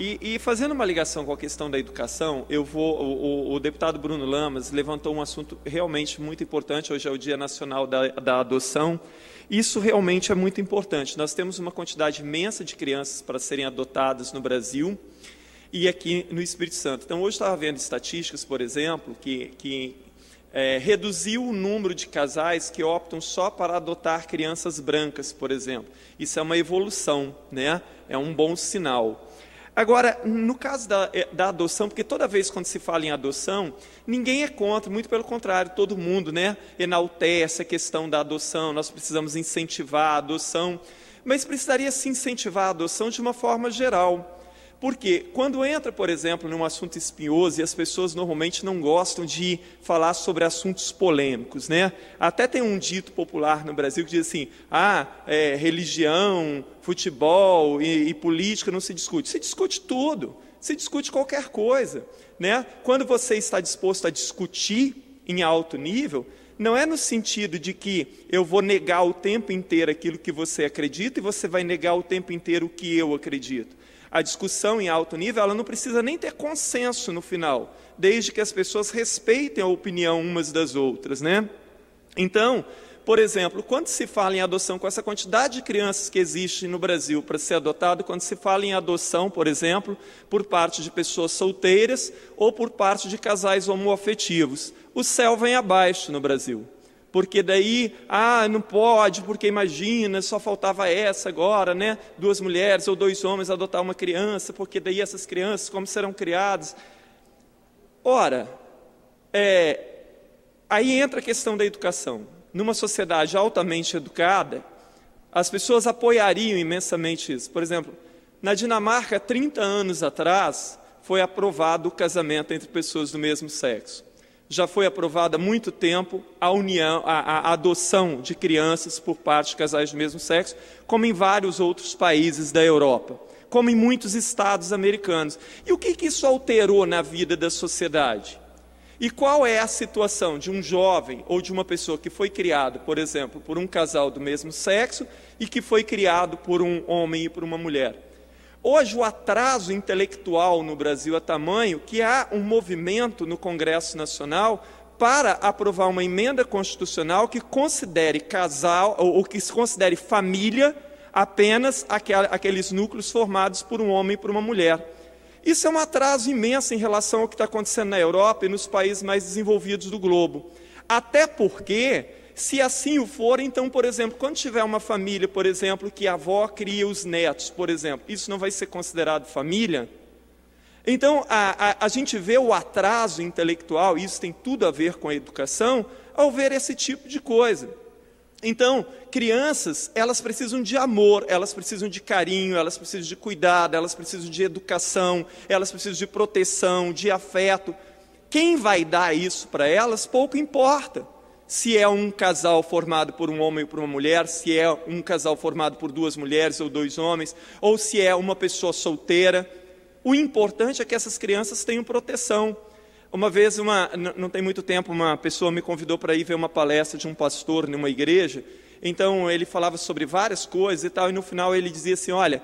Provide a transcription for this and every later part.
E fazendo uma ligação com a questão da educação, o deputado Bruno Lamas levantou um assunto realmente muito importante. Hoje é o Dia Nacional da Adoção. Isso realmente é muito importante. Nós temos uma quantidade imensa de crianças para serem adotadas no Brasil e aqui no Espírito Santo. Então, hoje estava vendo estatísticas, por exemplo, que reduziu o número de casais que optam só para adotar crianças brancas, por exemplo. Isso é uma evolução, né? É um bom sinal. Agora, no caso da adoção, porque toda vez quando se fala em adoção, ninguém é contra, muito pelo contrário, todo mundo, né, enaltece a questão da adoção, nós precisamos incentivar a adoção, mas precisaria se incentivar a adoção de uma forma geral. Porque quando entra, por exemplo, num assunto espinhoso, e as pessoas normalmente não gostam de falar sobre assuntos polêmicos, né? Até tem um dito popular no Brasil que diz assim, religião, futebol e política não se discute. Se discute tudo, se discute qualquer coisa, né? Quando você está disposto a discutir em alto nível, não é no sentido de que eu vou negar o tempo inteiro aquilo que você acredita e você vai negar o tempo inteiro o que eu acredito. A discussão em alto nível, ela não precisa nem ter consenso no final, desde que as pessoas respeitem a opinião umas das outras, né? Então, por exemplo, quando se fala em adoção, com essa quantidade de crianças que existe no Brasil para ser adotado, quando se fala em adoção, por exemplo, por parte de pessoas solteiras ou por parte de casais homoafetivos, o céu vem abaixo no Brasil. Porque daí, não pode, porque imagina, só faltava essa agora, né? 2 mulheres ou 2 homens adotar uma criança, porque daí essas crianças, como serão criadas? Ora, aí entra a questão da educação. Numa sociedade altamente educada, as pessoas apoiariam imensamente isso. Por exemplo, na Dinamarca, 30 anos atrás, foi aprovado o casamento entre pessoas do mesmo sexo. Já foi aprovada há muito tempo a adoção de crianças por parte de casais do mesmo sexo, como em vários outros países da Europa, como em muitos estados americanos. E o que isso alterou na vida da sociedade? E qual é a situação de um jovem ou de uma pessoa que foi criado, por exemplo, por um casal do mesmo sexo e que foi criado por um homem e por uma mulher? Hoje o atraso intelectual no Brasil é tamanho que há um movimento no Congresso Nacional para aprovar uma emenda constitucional que considere casal ou que se considere família apenas aqueles núcleos formados por um homem e por uma mulher. Isso é um atraso imenso em relação ao que está acontecendo na Europa e nos países mais desenvolvidos do globo. Até porque, se assim o for, então, por exemplo, quando tiver uma família, por exemplo, que a avó cria os netos, por exemplo, isso não vai ser considerado família? Então, a gente vê o atraso intelectual, e isso tem tudo a ver com a educação, ao ver esse tipo de coisa. Então, crianças, elas precisam de amor, elas precisam de carinho, elas precisam de cuidado, elas precisam de educação, elas precisam de proteção, de afeto. Quem vai dar isso para elas, pouco importa. Se é um casal formado por um homem ou por uma mulher, se é um casal formado por 2 mulheres ou 2 homens, ou se é uma pessoa solteira. O importante é que essas crianças tenham proteção. Uma vez, não tem muito tempo, uma pessoa me convidou para ir ver uma palestra de um pastor numa igreja. Então, ele falava sobre várias coisas e tal, e no final ele dizia assim, olha,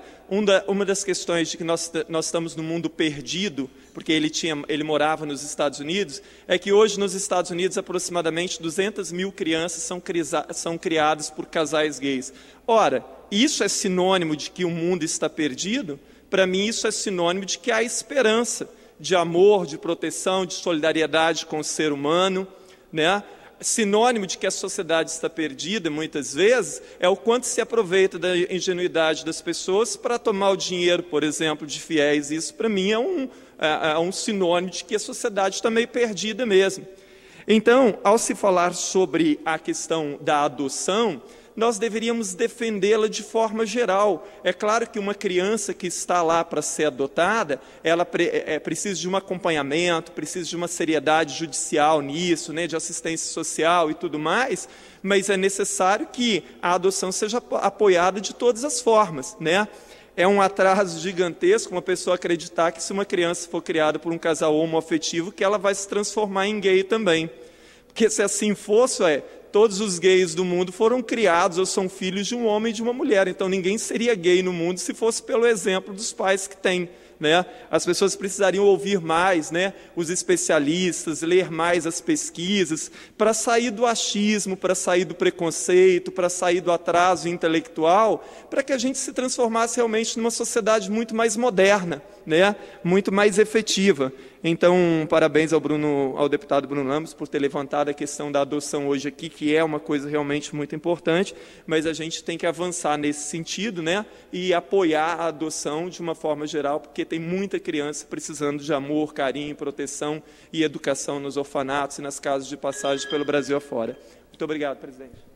uma das questões de que nós estamos num mundo perdido, porque ele morava nos Estados Unidos, é que hoje nos Estados Unidos aproximadamente 200 mil crianças são criadas por casais gays. Ora, isso é sinônimo de que o mundo está perdido? Para mim isso é sinônimo de que há esperança, de amor, de proteção, de solidariedade com o ser humano, né? Sinônimo de que a sociedade está perdida, muitas vezes, é o quanto se aproveita da ingenuidade das pessoas para tomar o dinheiro, por exemplo, de fiéis. Isso, para mim, é um sinônimo de que a sociedade está meio perdida mesmo. Então, ao se falar sobre a questão da adoção, nós deveríamos defendê-la de forma geral. É claro que uma criança que está lá para ser adotada, ela precisa de um acompanhamento, precisa de uma seriedade judicial nisso, né, de assistência social e tudo mais, mas é necessário que a adoção seja apoiada de todas as formas, né? É um atraso gigantesco uma pessoa acreditar que se uma criança for criada por um casal homoafetivo, que ela vai se transformar em gay também. Porque se assim fosse, todos os gays do mundo foram criados ou são filhos de um homem e de uma mulher. Então ninguém seria gay no mundo se fosse pelo exemplo dos pais que têm, né? As pessoas precisariam ouvir mais, né, os especialistas, ler mais as pesquisas, para sair do achismo, para sair do preconceito, para sair do atraso intelectual, para que a gente se transformasse realmente numa sociedade muito mais moderna, né, muito mais efetiva. Então, parabéns ao deputado Bruno Lamas por ter levantado a questão da adoção hoje aqui, que é uma coisa realmente muito importante, mas a gente tem que avançar nesse sentido, né, e apoiar a adoção de uma forma geral, porque tem muita criança precisando de amor, carinho, proteção e educação nos orfanatos e nas casas de passagem pelo Brasil afora. Muito obrigado, presidente.